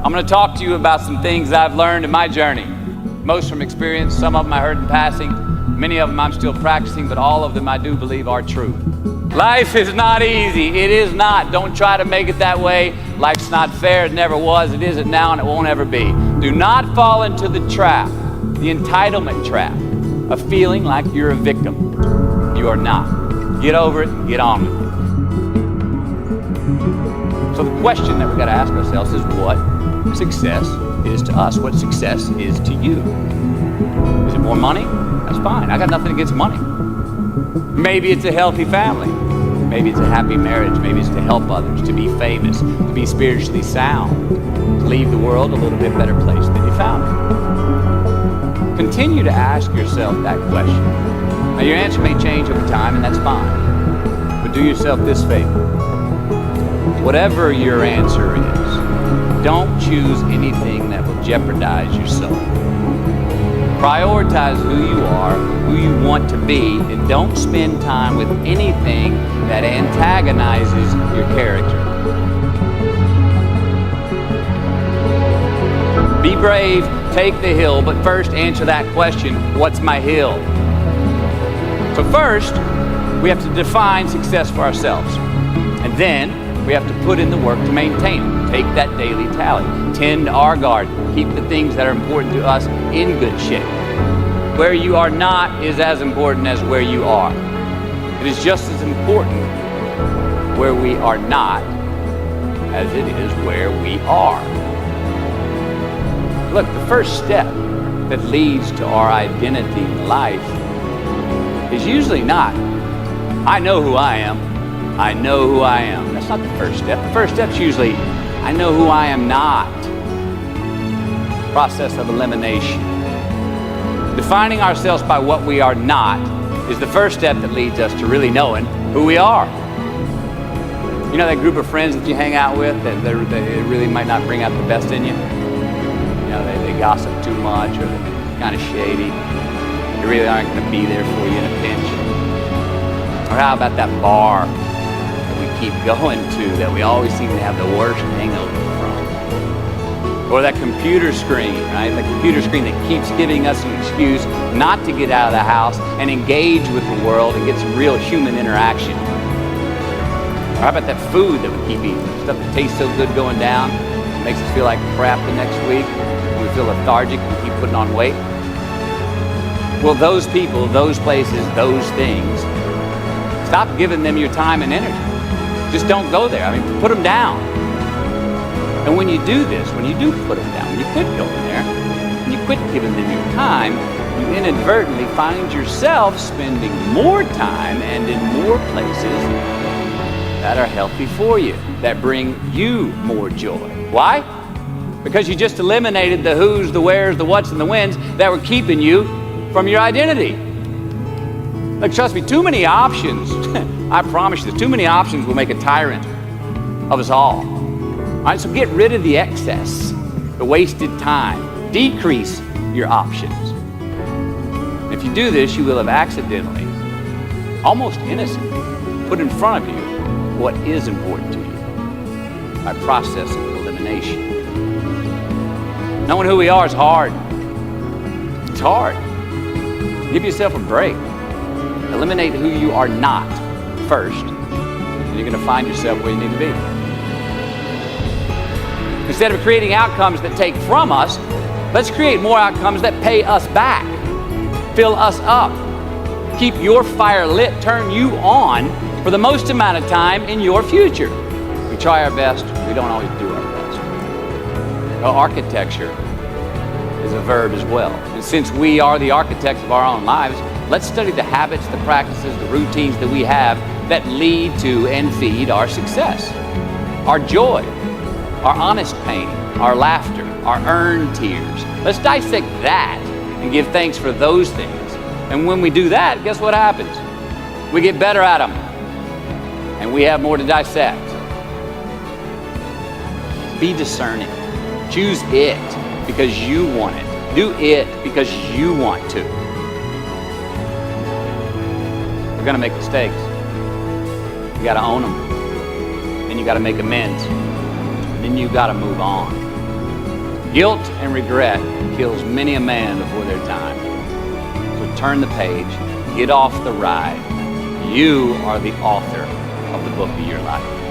I'm going to talk to you about some things I've learned in my journey. Most from experience, some of them I heard in passing, many of them I'm still practicing, but all of them I do believe are true. Life is not easy. It is not. Don't try to make it that way. Life's not fair. It never was. It isn't now, and it won't ever be. Do not fall into the trap, the entitlement trap, of feeling like you're a victim. You are not. Get over it. Get on with it. So the question that we've got to ask ourselves is what success is to us. What success is to you. Is it more money? That's fine. I got nothing against money. Maybe it's a healthy family. Maybe it's a happy marriage. Maybe it's to help others, to be famous, to be spiritually sound, to leave the world a little bit better place than you found it. Continue to ask yourself that question. Now your answer may change over time, and that's fine. But do yourself this favor. Whatever your answer is, don't choose anything that will jeopardize your soul. Prioritize who you are, who you want to be, and don't spend time with anything that antagonizes your character. Be brave, take the hill, but first answer that question, what's my hill? So first, we have to define success for ourselves. And then, we have to put in the work to maintain it. Take that daily tally. Tend our garden. Keep the things that are important to us in good shape. Where you are not is as important as where you are. It is just as important where we are not as it is where we are. Look, the first step that leads to our identity in life is usually not, I know who I am. I know who I am. That's not the first step. The first step's usually, I know who I am not. Process of elimination. Defining ourselves by what we are not is the first step that leads us to really knowing who we are. You know that group of friends that you hang out with that they really might not bring out the best in you? You know, they gossip too much, or they're kind of shady. They really aren't going to be there for you in a pinch. Or how about that bar that we keep going to that we always seem to have the worst hangover from? Or that computer screen, right? The computer screen that keeps giving us an excuse not to get out of the house and engage with the world and get some real human interaction. Or how about that food that we keep eating? Stuff that tastes so good going down, makes us feel like crap the next week. We feel lethargic, we keep putting on weight. Well, those people, those places, those things, stop giving them your time and energy. Just don't go there. I mean, put them down. And when you do this, when you do put them down, when you quit going there, and you quit giving them your time, you inadvertently find yourself spending more time and in more places that are healthy for you, that bring you more joy. Why? Because you just eliminated the who's, the where's, the what's, and the when's that were keeping you from your identity. Look, trust me, too many options, I promise you, too many options will make a tyrant of us all. All right, so get rid of the excess, the wasted time. Decrease your options. If you do this, you will have accidentally, almost innocently, put in front of you what is important to you by process of elimination. Knowing who we are is hard. It's hard. Give yourself a break. Eliminate who you are not first, and you're going to find yourself where you need to be. Instead of creating outcomes that take from us, let's create more outcomes that pay us back, fill us up, keep your fire lit, turn you on for the most amount of time in your future. We try our best, we don't always do our best. Well, architecture is a verb as well. And since we are the architects of our own lives, let's study the habits, the practices, the routines that we have that lead to and feed our success, our joy, our honest pain, our laughter, our earned tears. Let's dissect that and give thanks for those things. And when we do that, guess what happens? We get better at them, and we have more to dissect. Be discerning. Choose it because you want it. Do it because you want to. We're going to make mistakes. You got to own them. And you got to make amends. And then you got to move on. Guilt and regret kills many a man before their time. So turn the page, get off the ride. You are the author of the book of your life.